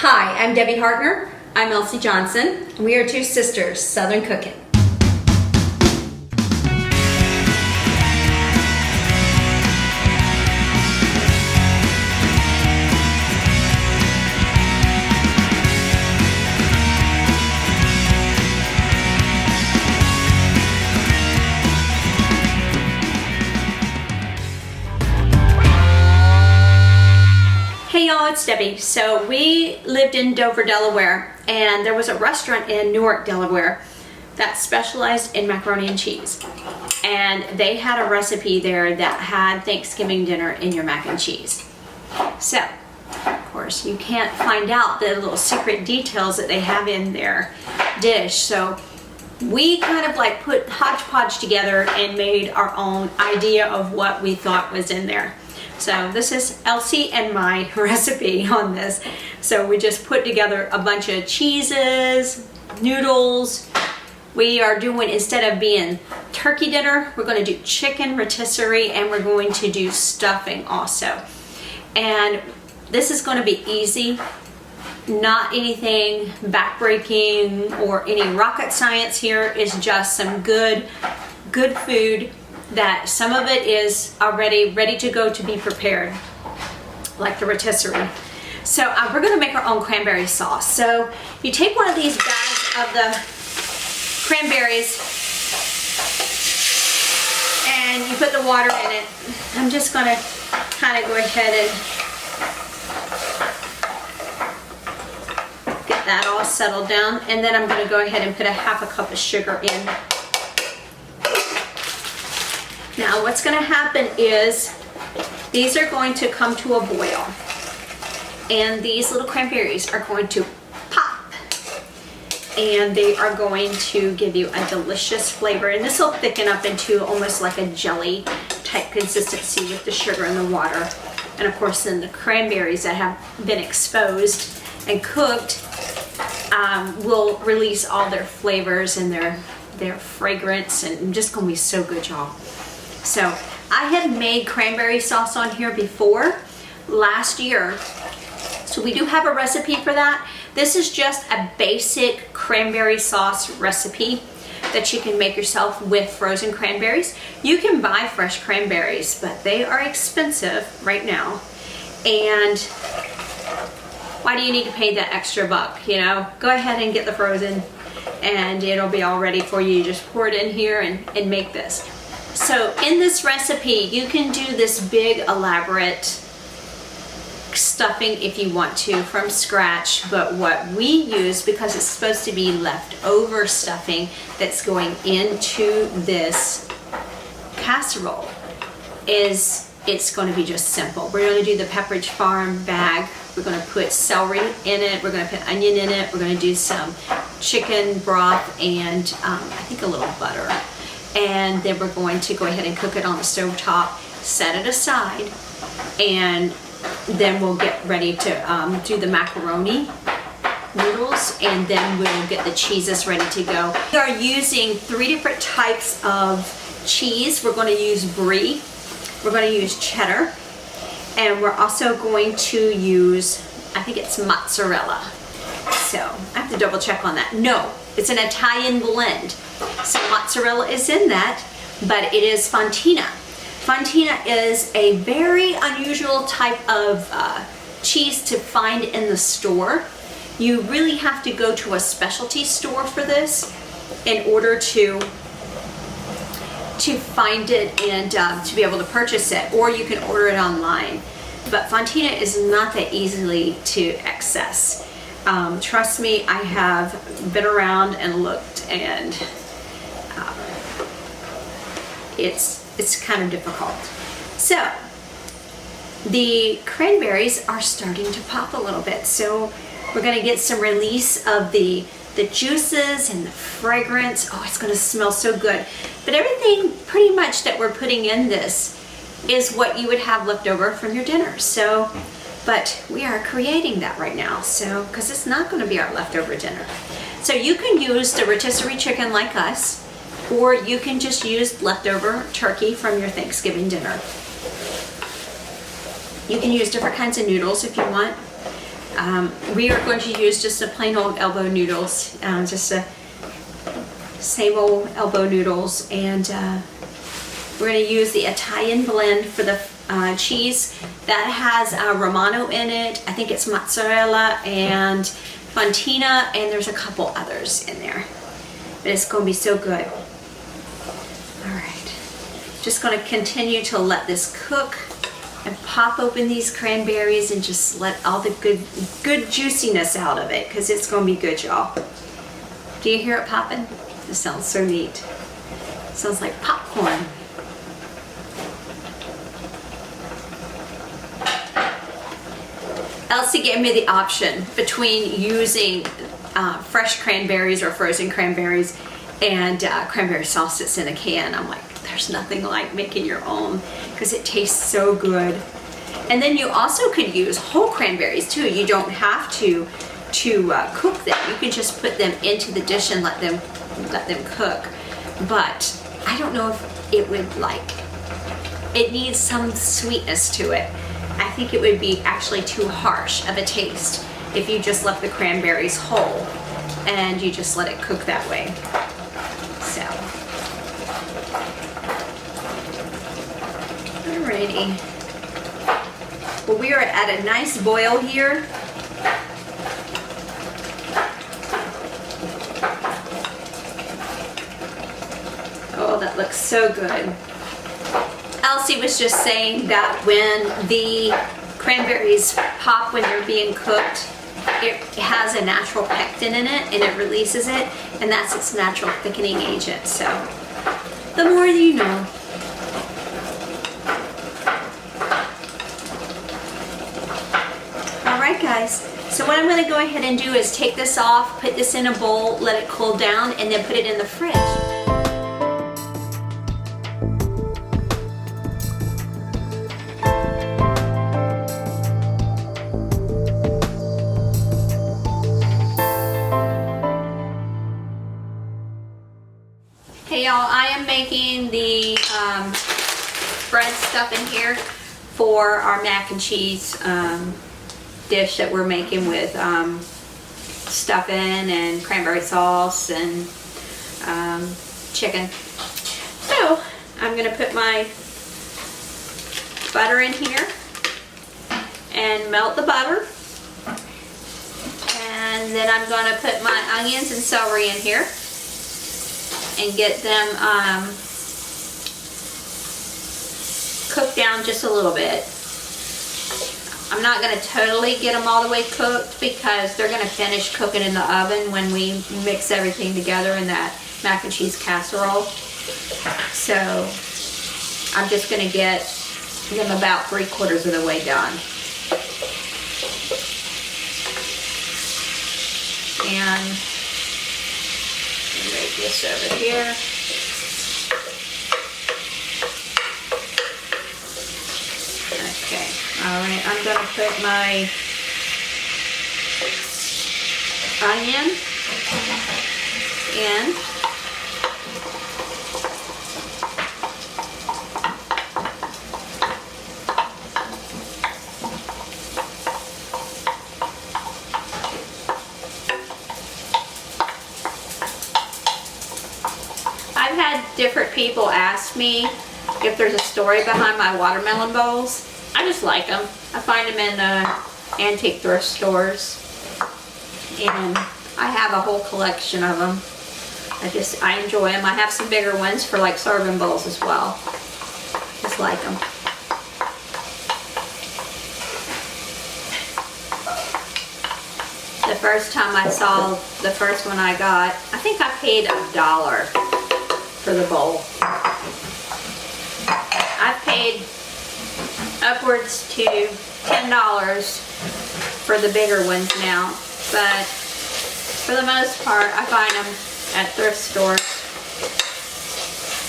Hi, I'm Debbie Hartner. I'm Elsie Johnson. We are two sisters, Southern Cooking. Hey y'all, it's Debbie. So we lived in Dover, Delaware, and there was a restaurant in Newark, Delaware that specialized in macaroni and cheese. And they had a recipe there that had Thanksgiving dinner in your mac and cheese. So, of course, you can't find out the little secret details that they have in their dish. So we kind of like put hodgepodge together and made our own idea of what we thought was in there. So this is Elsie and my recipe on this. So we just put together a bunch of cheeses, noodles. We are doing, instead of being turkey dinner, we're going to do chicken rotisserie, and we're going to do stuffing also. And this is going to be easy, not anything backbreaking or any rocket science here. It's just some good food that some of it is already ready to go to be prepared, like the rotisserie. So we're gonna make our own cranberry sauce. So you take one of these bags of the cranberries and you put the water in it. I'm just gonna kind of go ahead and get that all settled down. And then I'm gonna go ahead and put a half a cup of sugar in. Now what's going to happen is these are going to come to a boil, and these little cranberries are going to pop, and they are going to give you a delicious flavor, and this will thicken up into almost like a jelly type consistency with the sugar and the water. And of course then the cranberries that have been exposed and cooked will release all their flavors and their fragrance, and just going to be so good, y'all. So I had made cranberry sauce on here before last year, so we do have a recipe for that. This is just a basic cranberry sauce recipe that you can make yourself with frozen cranberries. You can buy fresh cranberries, but they are expensive right now. And why do you need to pay that extra buck? You know, go ahead and get the frozen and it'll be all ready for you. Just pour it in here and make this. So in this recipe, you can do this big elaborate stuffing if you want to from scratch, but what we use, because it's supposed to be leftover stuffing that's going into this casserole, is it's going to be just simple. We're going to do the Pepperidge Farm bag. We're going to put celery in it. We're going to put onion in it. We're going to do some chicken broth and I think a little butter. And then we're going to go ahead and cook it on the stove top, set it aside, and then we'll get ready to do the macaroni noodles, and then we'll get the cheeses ready to go. We are using 3 different types of cheese. We're going to use brie, we're going to use cheddar, and we're also going to use, I think it's mozzarella. So I have to double check on that. No, it's an Italian blend. So mozzarella is in that, but it is fontina. Fontina is a very unusual type of cheese to find in the store. You really have to go to a specialty store for this in order to find it and to be able to purchase it, or you can order it online. But fontina is not that easily to access. Trust me, I have been around and looked, and it's kind of difficult. So the cranberries are starting to pop a little bit, so we're going to get some release of the juices and the fragrance. Oh, it's going to smell so good. But everything pretty much that we're putting in this is what you would have left over from your dinner. So, but we are creating that right now, so because it's not going to be our leftover dinner. So you can use the rotisserie chicken like us, or you can just use leftover turkey from your Thanksgiving dinner. You can use different kinds of noodles if you want. we are going to use just a plain old elbow noodles, just a same old elbow noodles, and we're going to use the Italian blend for the cheese that has Romano in it. I think it's mozzarella and fontina, and there's a couple others in there, but it's going to be so good. All right, just going to continue to let this cook and pop open these cranberries and just let all the good juiciness out of it, because it's going to be good, y'all. Do you hear it popping? This sounds so neat. It sounds like popcorn. Elsie gave me the option between using fresh cranberries or frozen cranberries and cranberry sauce that's in a can. I'm like, there's nothing like making your own, because it tastes so good. And then you also could use whole cranberries too. You don't have to cook them. You can just put them into the dish and let them cook. But I don't know if it would it needs some sweetness to it. I think it would be actually too harsh of a taste if you just left the cranberries whole and you just let it cook that way. So, alrighty. Well, we are at a nice boil here. Oh, that looks so good. Elsie was just saying that when the cranberries pop when they're being cooked, it has a natural pectin in it, and it releases it, and that's its natural thickening agent. So, the more you know. Alright guys, so what I'm going to go ahead and do is take this off, put this in a bowl, let it cool down, and then put it in the fridge. Hey y'all, I am making the bread stuff in here for our mac and cheese dish that we're making with stuffing and cranberry sauce and chicken. So I'm gonna put my butter in here and melt the butter, and then I'm gonna put my onions and celery in here and get them cooked down just a little bit. I'm not going to totally get them all the way cooked, because they're going to finish cooking in the oven when we mix everything together in that mac and cheese casserole. So I'm just going to get them about 3/4 of the way done. And move this over here. Okay, alright, I'm going to put my onion in. I've had different people ask me if there's a story behind my watermelon bowls. I just like them. I find them in antique thrift stores, and I have a whole collection of them. I enjoy them. I have some bigger ones for like serving bowls as well. Just like them. The first time I saw the first one I got, I think I paid $1 for the bowl. I've paid upwards to $10 for the bigger ones now, but for the most part I find them at thrift stores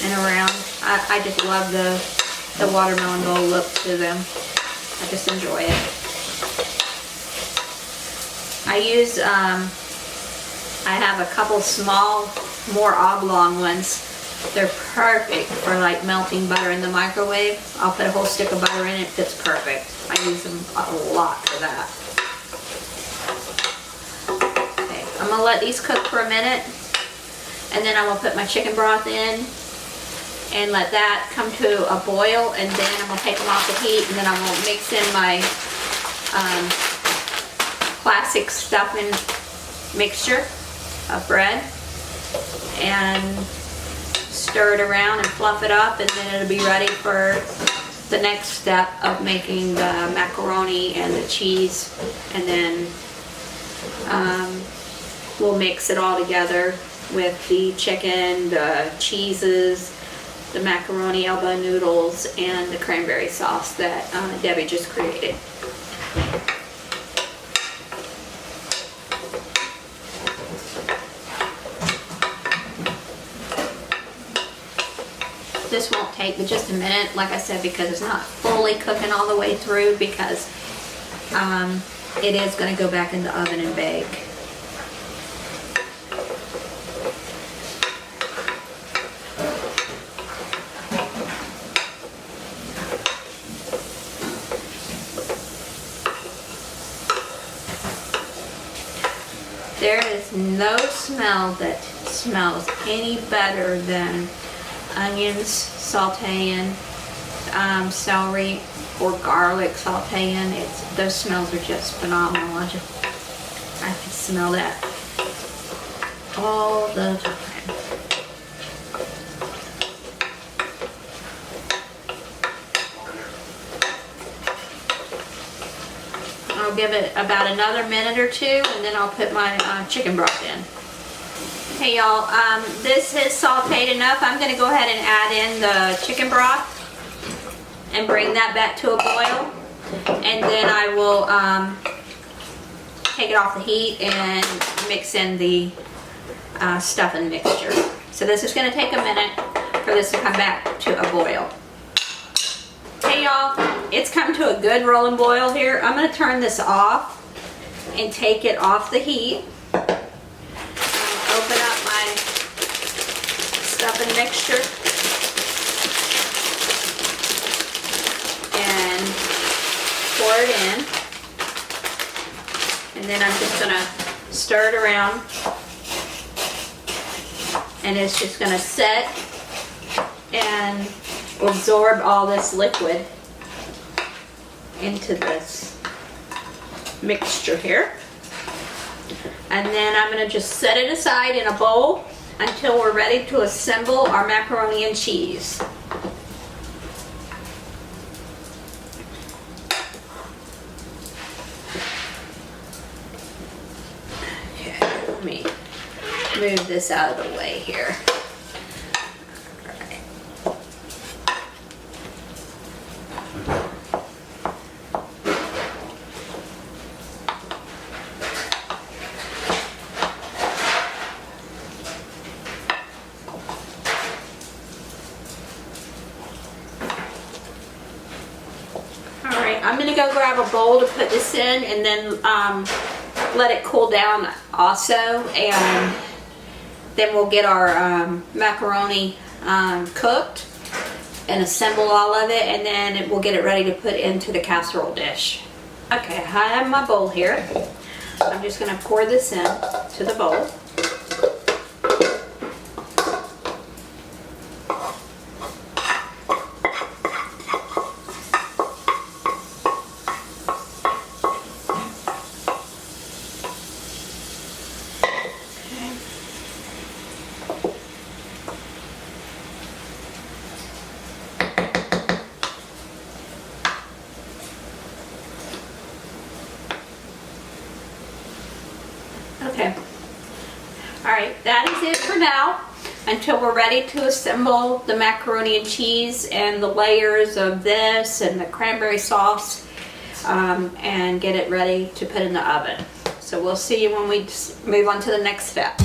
and around. I just love the watermelon bowl look to them. I just enjoy it. I have a couple small, more oblong ones. They're perfect for like melting butter in the microwave. I'll put a whole stick of butter in it, it fits perfect. I use them a lot for that. gonna let these cook for a minute, and then I'm gonna put my chicken broth in and let that come to a boil, and then I'm gonna take them off the heat, and then I'm gonna mix in my classic stuffing mixture of bread and stir it around and fluff it up, and then it'll be ready for the next step of making the macaroni and the cheese, and then we'll mix it all together with the chicken, the cheeses, the macaroni elbow noodles, and the cranberry sauce that Debbie just created. This won't take but just a minute, like I said, because it's not fully cooking all the way through, because it is going to go back in the oven and bake. There is no smell that smells any better than onions sauteing, celery or garlic sauteing. Those smells are just phenomenal. I can smell that all the time. I'll give it about another minute or two, and then I'll put my chicken broth in. Hey y'all, this is sauteed enough. I'm going to go ahead and add in the chicken broth and bring that back to a boil, and then I will take it off the heat and mix in the stuffing mixture. So this is going to take a minute for this to come back to a boil. Hey y'all, it's come to a good rolling boil here. I'm going to turn this off and take it off the heat. Open up my stuffing mixture and pour it in, and then I'm just going to stir it around, and it's just going to set and absorb all this liquid into this mixture here. And then I'm going to just set it aside in a bowl until we're ready to assemble our macaroni and cheese. Okay, let me move this out of the way here. I'm going to go grab a bowl to put this in, and then let it cool down also, and then we'll get our macaroni cooked and assemble all of it, and then we'll get it ready to put into the casserole dish. Okay, I have my bowl here. I'm just going to pour this in to the bowl. Okay. Alright, that is it for now, until we're ready to assemble the macaroni and cheese and the layers of this and the cranberry sauce, and get it ready to put in the oven. So we'll see you when we move on to the next step.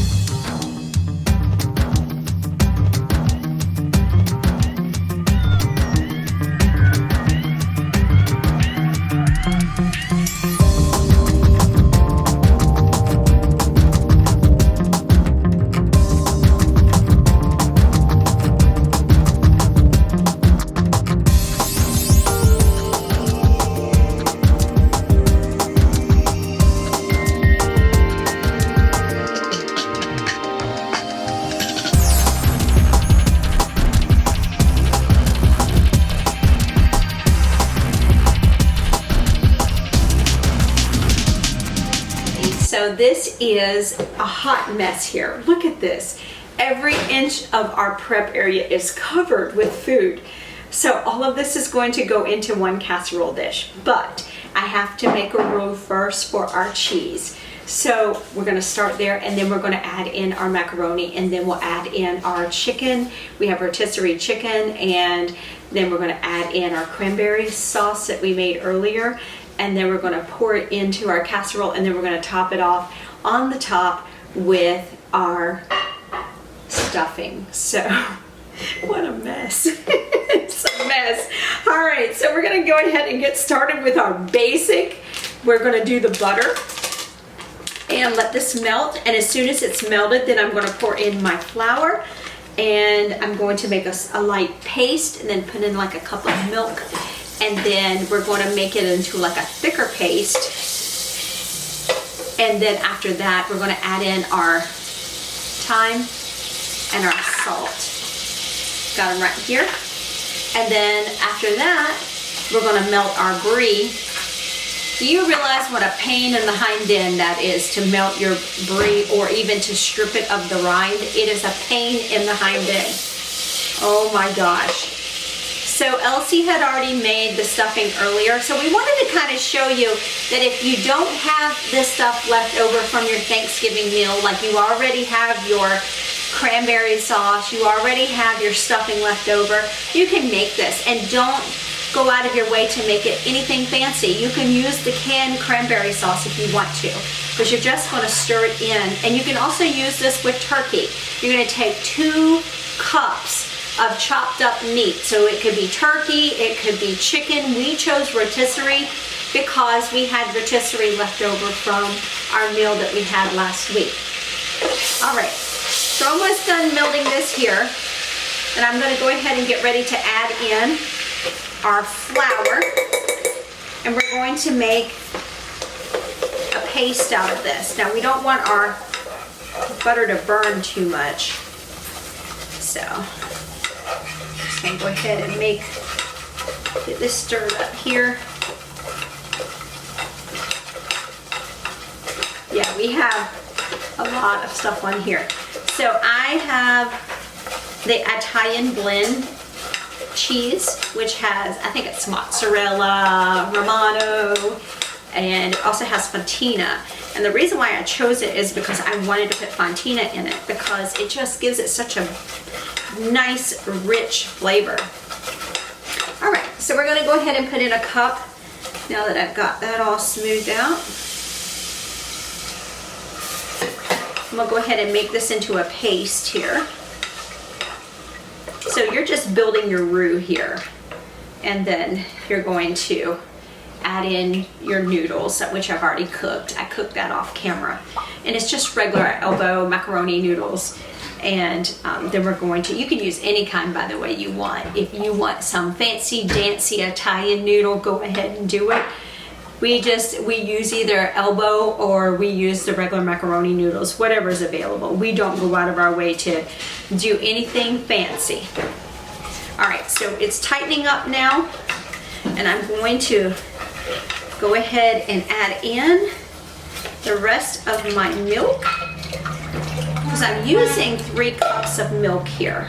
So this is a hot mess here. Look at this. Every inch of our prep area is covered with food. So all of this is going to go into one casserole dish, but I have to make a roux first for our cheese. So we're gonna start there, and then we're gonna add in our macaroni, and then we'll add in our chicken. We have rotisserie chicken, and then we're gonna add in our cranberry sauce that we made earlier, and then we're gonna pour it into our casserole, and then we're gonna top it off on the top with our stuffing. So what a mess. It's a mess. All right, so we're gonna go ahead and get started with our basic. We're gonna do the butter and let this melt, and as soon as it's melted, then I'm gonna pour in my flour, and I'm going to make a light paste, and then put in like a cup of milk, and then we're going to make it into like a thicker paste. And then after that, we're going to add in our thyme and our salt. Got them right here. And then after that, we're going to melt our brie. Do you realize what a pain in the hind end that is to melt your brie, or even to strip it of the rind? It is a pain in the hind end. Oh my gosh. So Elsie had already made the stuffing earlier, so we wanted to kind of show you that if you don't have this stuff left over from your Thanksgiving meal, like you already have your cranberry sauce, you already have your stuffing left over, you can make this, and don't go out of your way to make it anything fancy. You can use the canned cranberry sauce if you want to, but you're just going to stir it in. And you can also use this with turkey. You're going to take 2 cups of chopped up meat. So it could be turkey, it could be chicken. We chose rotisserie because we had rotisserie left over from our meal that we had last week. All right, so almost done melting this here, and I'm going to go ahead and get ready to add in our flour, and we're going to make a paste out of this. Now we don't want our butter to burn too much, so just gonna go ahead and get this stirred up here. Yeah, we have a lot of stuff on here. So I have the Italian blend cheese, which has, I think it's mozzarella, Romano, and it also has fontina. And the reason why I chose it is because I wanted to put fontina in it, because it just gives it such a nice, rich flavor. All right, so we're gonna go ahead and put in a cup now that I've got that all smoothed out. I'm gonna go ahead and make this into a paste here. So you're just building your roux here, and then you're going to add in your noodles, which I've already cooked. I cooked that off camera, and it's just regular elbow macaroni noodles. And then we're going to, you can use any kind, by the way, you want. If you want some fancy dancy Italian noodle, go ahead and do it. We use either elbow, or we use the regular macaroni noodles, whatever's available. We don't go out of our way to do anything fancy. All right, so it's tightening up now, and I'm going to go ahead and add in the rest of my milk, because I'm using 3 cups of milk here,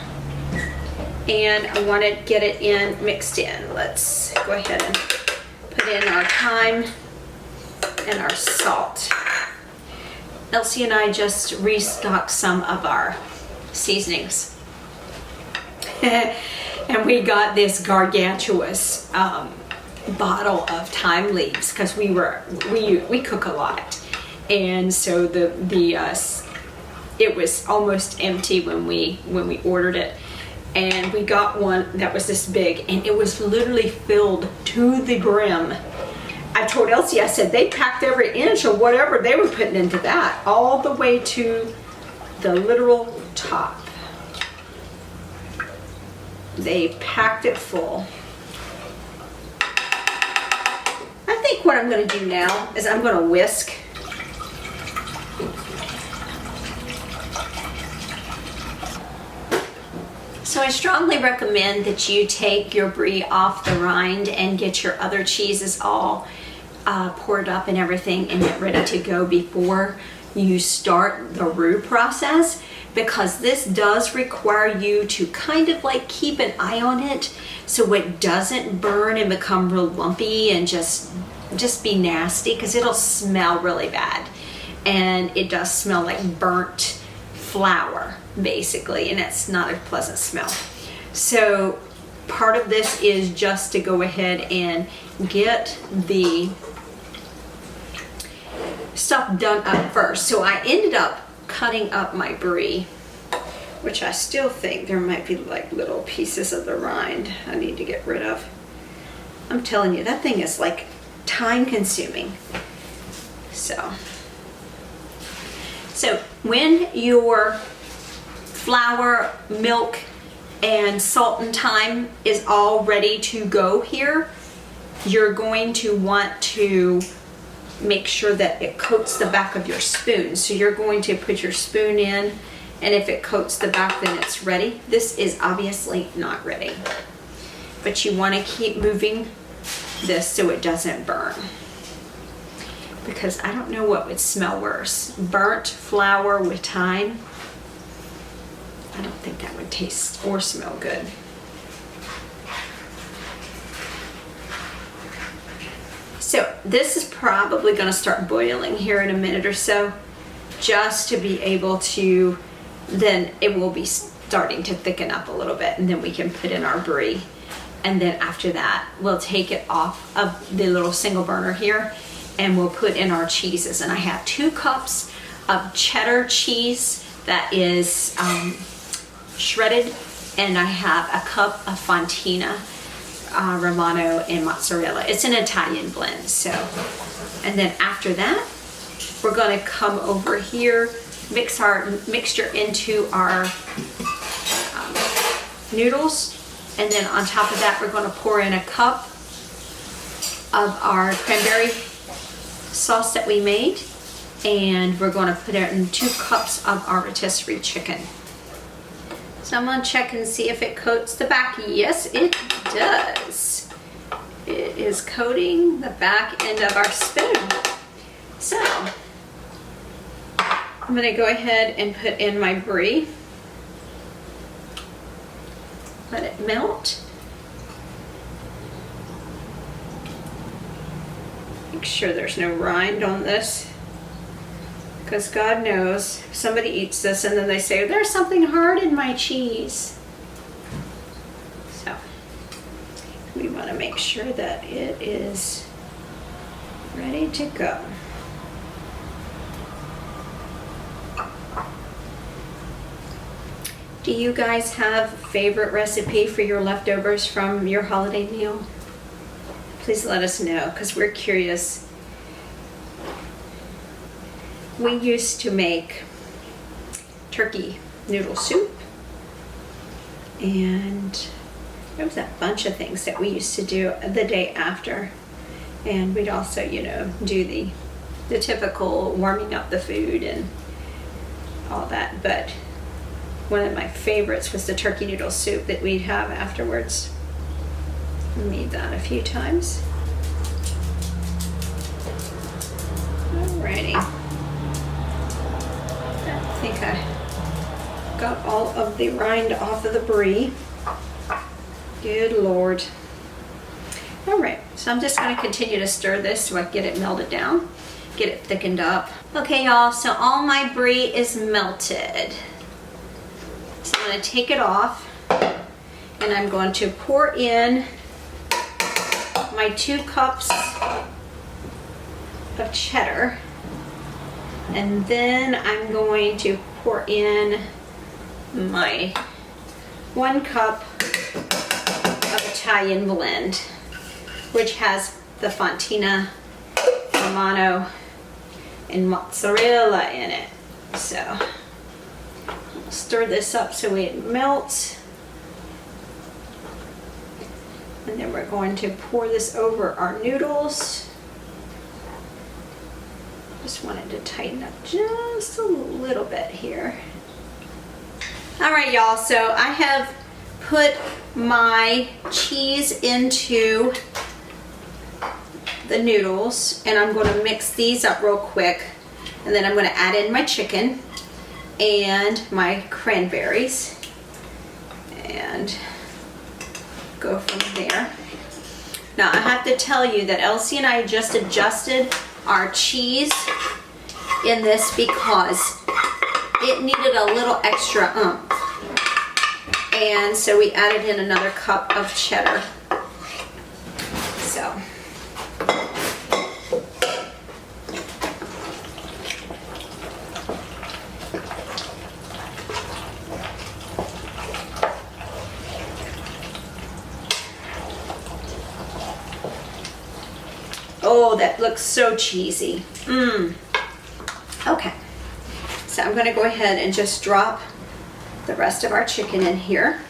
and I want to get it mixed in. Let's go ahead and put in our thyme and our salt. Elsie and I just restocked some of our seasonings. And we got this gargantuous bottle of thyme leaves, because we cook a lot. And so it was almost empty when we ordered it. And we got one that was this big, and it was literally filled to the brim. I told Elsie, I said, they packed every inch of whatever they were putting into that, all the way to the literal top. They packed it full. I think what I'm going to do now is I'm going to whisk. So I strongly recommend that you take your brie off the rind and get your other cheeses all poured up and everything and get ready to go before you start the roux process, because this does require you to kind of like keep an eye on it so it doesn't burn and become real lumpy and just be nasty, because it'll smell really bad. And it does smell like burnt flour basically, and it's not a pleasant smell. So part of this is just to go ahead and get the stuff done up first. So I ended up cutting up my brie, which I still think there might be like little pieces of the rind I need to get rid of. I'm telling you, that thing is like time consuming. So when your flour, milk, and salt and thyme is all ready to go here, you're going to want to make sure that it coats the back of your spoon. So you're going to put your spoon in, and if it coats the back, then it's ready. This is obviously not ready, but you want to keep moving this so it doesn't burn, because I don't know what would smell worse, burnt flour with thyme. I don't think that would taste or smell good. So this is probably going to start boiling here in a minute or so, just to be able to, then it will be starting to thicken up a little bit, and then we can put in our brie. And then after that, we'll take it off of the little single burner here, and we'll put in our cheeses. And I have 2 cups of cheddar cheese that is shredded, and I have a cup of Fontina, Romano, and mozzarella. It's an Italian blend. So, and then after that, we're going to come over here, mix our mixture into our noodles, and then on top of that, we're going to pour in a cup of our cranberry sauce that we made, and we're going to put in 2 cups of our rotisserie chicken. So I'm going to check and see if it coats the back. Yes, it does. It is coating the back end of our spoon. So I'm going to go ahead and put in my brie. Let it melt. Make sure there's no rind on this, because God knows if somebody eats this and then they say, there's something hard in my cheese. So we want to make sure that it is ready to go. Do you guys have a favorite recipe for your leftovers from your holiday meal? Please let us know, because we're curious. We used to make turkey noodle soup, and there was a bunch of things that we used to do the day after. And we'd also, you know, do the typical warming up the food and all that. But one of my favorites was the turkey noodle soup that we'd have afterwards. I made that a few times. Alrighty. I think I got all of the rind off of the brie. Good Lord. Alright, so I'm just going to continue to stir this so I can get it melted down, get it thickened up. Okay y'all, so all my brie is melted. So I'm going to take it off, and I'm going to pour in my 2 cups of cheddar, and then I'm going to pour in my 1 cup of Italian blend, which has the Fontina, Romano, and mozzarella in it. So stir this up so it melts, and then we're going to pour this over our noodles. Just wanted to tighten up just a little bit here. All right y'all, so I have put my cheese into the noodles, and I'm going to mix these up real quick, and then I'm going to add in my chicken and my cranberries and go from there. Now I have to tell you that Elsie and I just adjusted our cheese in this because it needed a little extra oomph, and so we added in another cup of cheddar. So oh, that looks so cheesy. Okay, so I'm going to go ahead and just drop the rest of our chicken in here.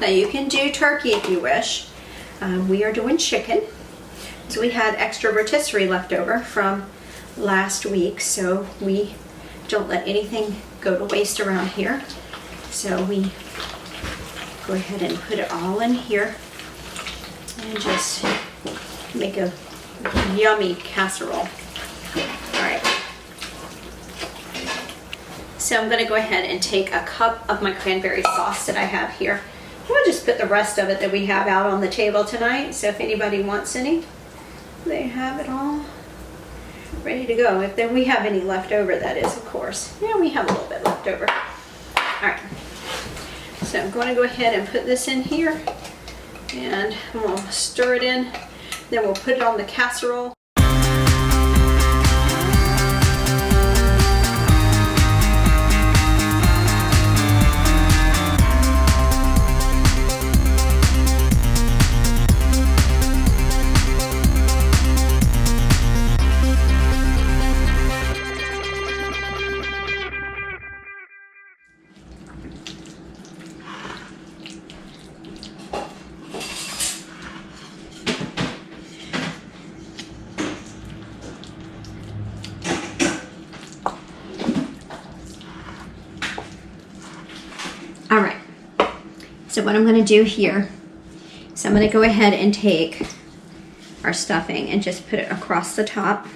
Now you can do turkey if you wish. We are doing chicken. So we had extra rotisserie left over from last week, so we don't let anything go to waste around here. So we go ahead and put it all in here and just make a yummy casserole. All right. So I'm going to go ahead and take a cup of my cranberry sauce that I have here. We'll just put the rest of it that we have out on the table tonight. So if anybody wants any, they have it all ready to go. If then we have any left over, that is, of course. Yeah, we have a little bit left over. All right. So I'm going to go ahead and put this in here, and we'll stir it in. Then we'll put it on the casserole. All right, so what I'm going to do here is I'm going to go ahead and take our stuffing and just put it across the top.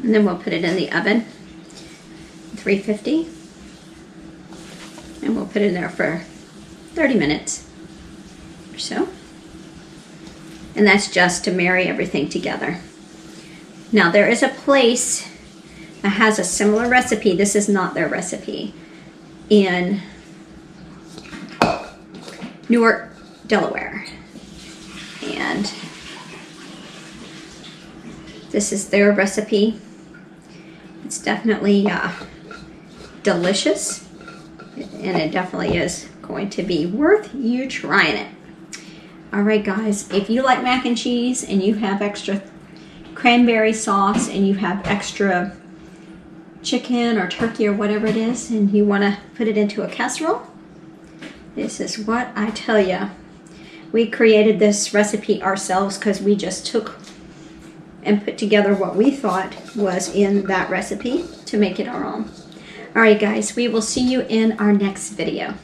And then we'll put it in the oven, 350, and we'll put it in there for 30 minutes or so. And that's just to marry everything together. Now there is a place that has a similar recipe. This is not their recipe, in Newark, Delaware. And this is their recipe. It's definitely delicious, and it definitely is going to be worth you trying it. All right, guys, if you like mac and cheese and you have extra cranberry sauce and you have extra chicken or turkey or whatever it is, and you want to put it into a casserole, this is what I tell you. We created this recipe ourselves because we just took and put together what we thought was in that recipe to make it our own. All right, guys, we will see you in our next video.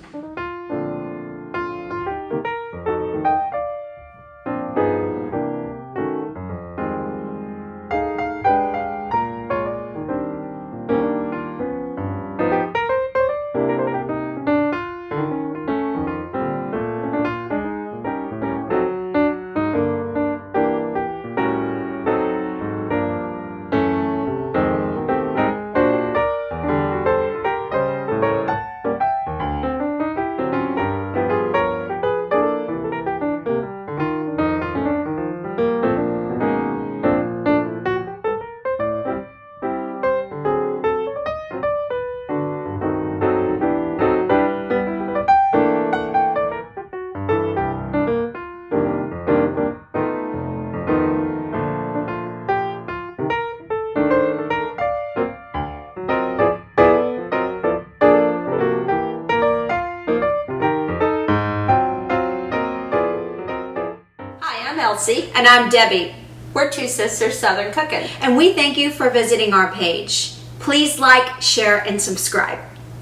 I'm Elsie. And I'm Debbie. We're two sisters Southern cooking. And we thank you for visiting our page. Please like, share, and subscribe.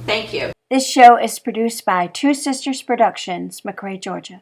Thank you. This show is produced by Two Sisters Productions, McRae, Georgia.